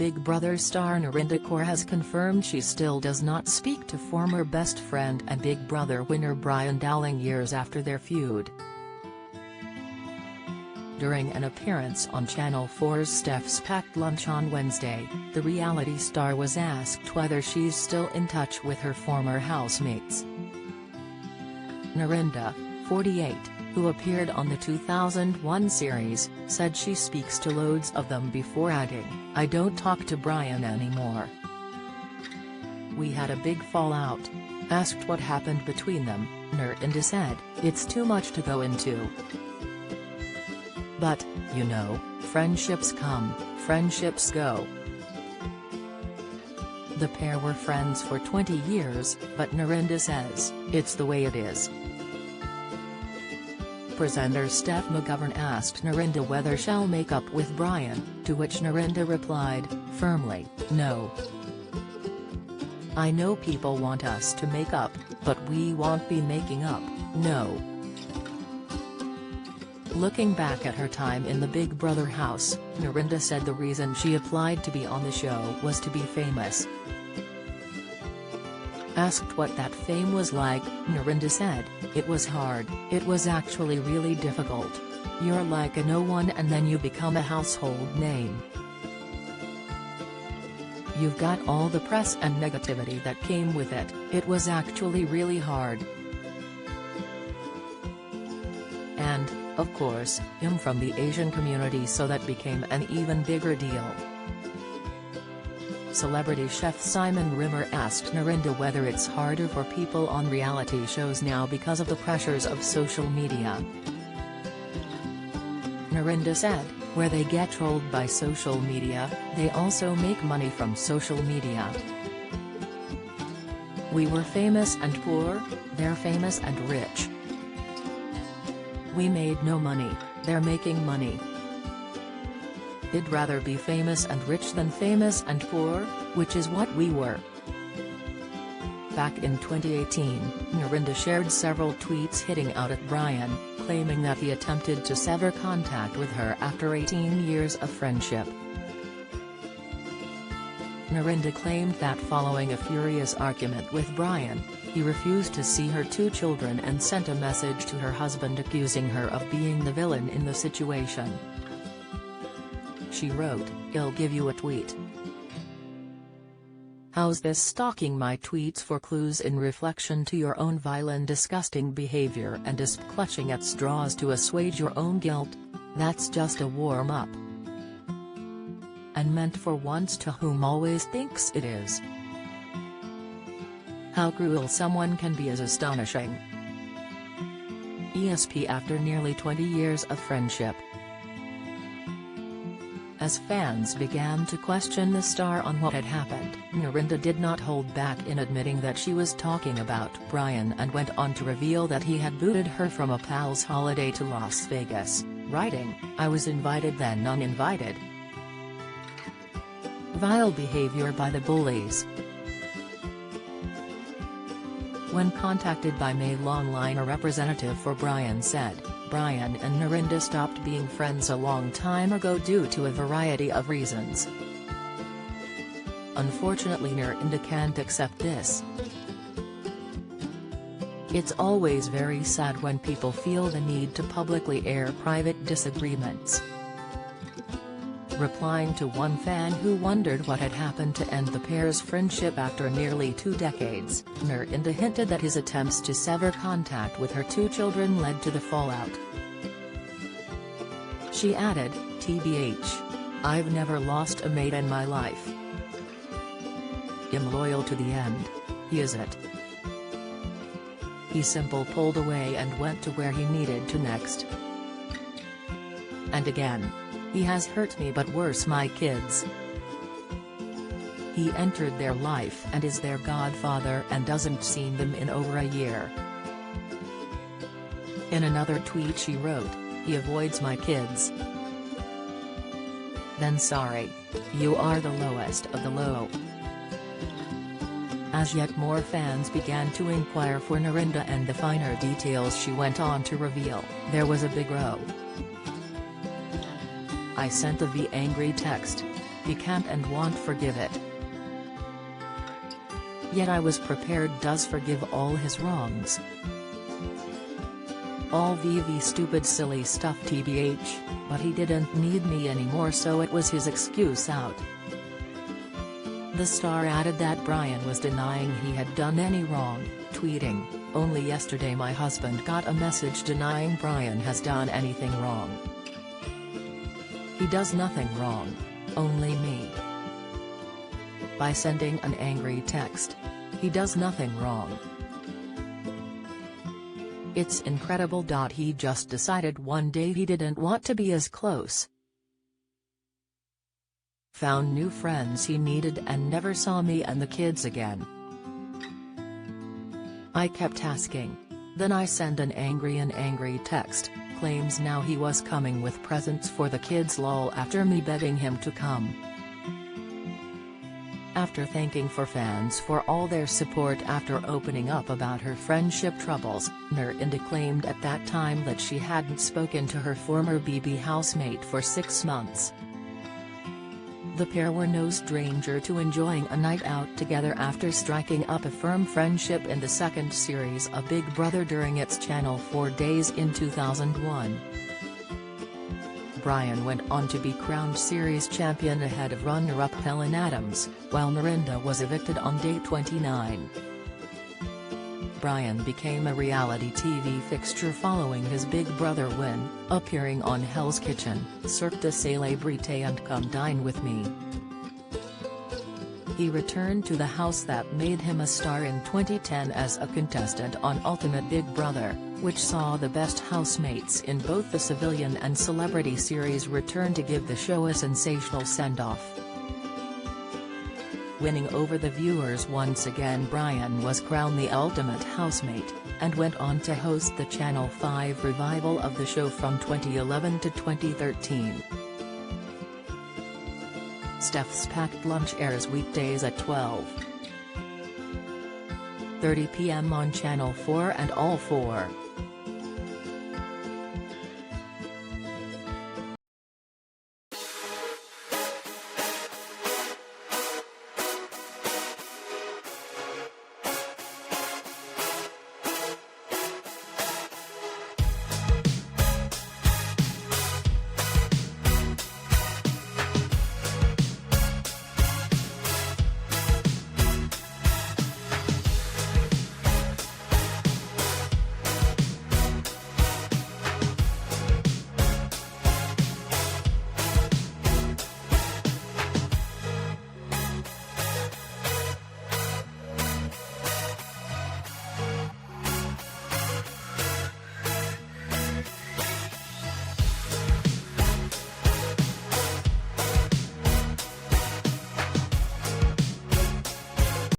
Big Brother star Narinder Kaur has confirmed she still does not speak to former best friend and Big Brother winner Brian Dowling years after their feud. During an appearance on Channel 4's Steph's Packed Lunch on Wednesday, the reality star was asked whether she's still in touch with her former housemates. Narinder, 48, who appeared on the 2001 series, said she speaks to loads of them before adding, "I don't talk to Brian anymore. We had a big fallout." Asked what happened between them, Narinder said, "It's too much to go into. But, you know, friendships come, friendships go." The pair were friends for 20 years, but Narinder says, "It's the way it is." Presenter Steph McGovern asked Narinder whether she'll make up with Brian, to which Narinder replied, firmly, "No. I know people want us to make up, but we won't be making up, no." Looking back at her time in the Big Brother house, Narinder said the reason she applied to be on the show was to be famous. Asked what that fame was like, Narinder said, "It was hard, it was actually really difficult. You're like a no one and then you become a household name. You've got all the press and negativity that came with it, it was actually really hard. And, of course, I'm from the Asian community, so that became an even bigger deal." Celebrity chef Simon Rimmer asked Narinder whether it's harder for people on reality shows now because of the pressures of social media. Narinder said, "Where they get trolled by social media, they also make money from social media. We were famous and poor, they're famous and rich. We made no money, they're making money. I'd rather be famous and rich than famous and poor, which is what we were." Back in 2018, Narinder shared several tweets hitting out at Brian, claiming that he attempted to sever contact with her after 18 years of friendship. Narinder claimed that following a furious argument with Brian, he refused to see her two children and sent a message to her husband accusing her of being the villain in the situation. She wrote, "I'll give you a tweet. How's this stalking my tweets for clues in reflection to your own vile and disgusting behavior and is clutching at straws to assuage your own guilt? That's just a warm-up. And meant for once to whom always thinks it is. How cruel someone can be is astonishing. ESP after nearly 20 years of friendship." As fans began to question the star on what had happened, Narinder did not hold back in admitting that she was talking about Brian and went on to reveal that he had booted her from a pal's holiday to Las Vegas, writing, "I was invited then uninvited. Vile behavior by the bullies." When contacted by Mail Online, a representative for Brian said, "Brian and Narinder stopped being friends a long time ago due to a variety of reasons. Unfortunately Narinder can't accept this. It's always very sad when people feel the need to publicly air private disagreements." Replying to one fan who wondered what had happened to end the pair's friendship after nearly 2 decades, Narinder hinted that his attempts to sever contact with her two children led to the fallout. She added, "TBH. I've never lost a mate in my life. I'm loyal to the end, he is it. He simple pulled away and went to where he needed to next. And again. He has hurt me, but worse my kids. He entered their life and is their godfather and doesn't seen them in over a year." In another tweet she wrote, "He avoids my kids. Then sorry. You are the lowest of the low." As yet more fans began to inquire for Narinder and the finer details, she went on to reveal, "There was a big row. I sent a angry text. he can't and won't forgive it. Yet I was prepared does forgive all his wrongs. All VV stupid silly stuff tbh, but he didn't need me anymore, so it was his excuse out. The star added that Brian was denying he had done any wrong, tweeting, "Only yesterday my husband got a message denying Brian has done anything wrong. He does nothing wrong, only me." By sending an angry text. He does nothing wrong. It's incredible. He just decided one day he didn't want to be as close. Found new friends he needed and never saw me and the kids again. I kept asking. Then I send an angry text, claims now he was coming with presents for the kids lol after me begging him to come. After thanking for fans for all their support after opening up about her friendship troubles, Narinder claimed at that time that she hadn't spoken to her former BB housemate for 6 months. The pair were no stranger to enjoying a night out together after striking up a firm friendship in the second series of Big Brother during its Channel 4 days in 2001. Brian went on to be crowned series champion ahead of runner-up Helen Adams, while Narinder was evicted on day 29. Brian became a reality TV fixture following his Big Brother win, appearing on Hell's Kitchen, Cirque du Célébrité and Come Dine With Me. He returned to the house that made him a star in 2010 as a contestant on Ultimate Big Brother, which saw the best housemates in both the civilian and celebrity series return to give the show a sensational send-off. Winning over the viewers once again, Brian was crowned the ultimate housemate, and went on to host the Channel 5 revival of the show from 2011 to 2013. Steph's Packed Lunch airs weekdays at 12:30 p.m. on Channel 4 and All 4.